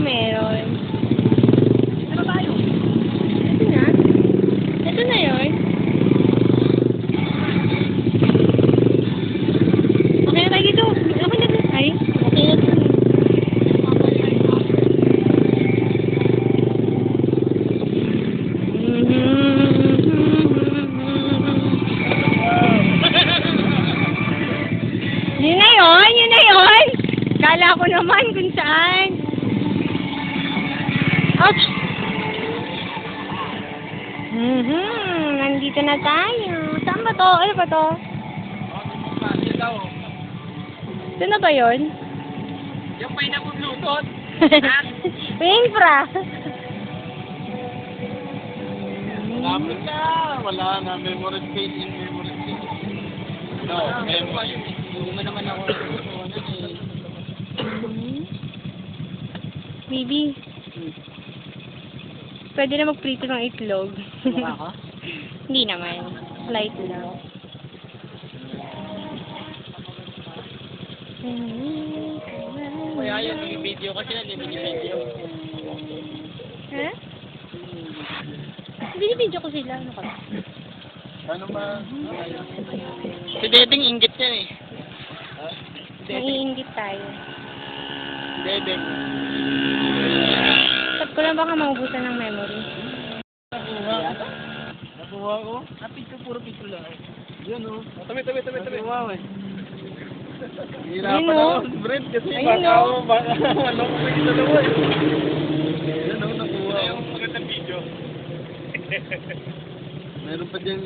meron. Ano tayo? Ito na. Ito na yun. Okay na tayo dito. Okay na dito. Ay, okay na dito. Yun na yun, yun na yun. Kala ko naman kung saan. Ouch! Nandito na tayo. Saan ba to? Ano ba to? Ito na ba yun? Yung may nabublutot. Infra! Lapit na! Wala na. Memory space in memory space. No, memory. Yung naman ako. Baby. Pwede na magprito ng itlog. Mukha ka? Hindi naman. Light lang. Kaya yun, yung video kasi na, hindi video. Ha? Binibidyo ko sila. Ano ka ba? Ano ba? Si Dedeng inggit yan eh. Naiingit tayo. Dedeng. Sabi ko lang baka maubusan ng memory. Nakuha ko? Picture, puro picture lang. Yun o. Tabi. Nakuha ko eh. Ayun, Hirapan oh. ako, Brent, kasi Ayun, baka oh. ako, baka ano ko yung dalawa eh. Yan o, nakuha ko. Yung magandang video. Meron pa dyan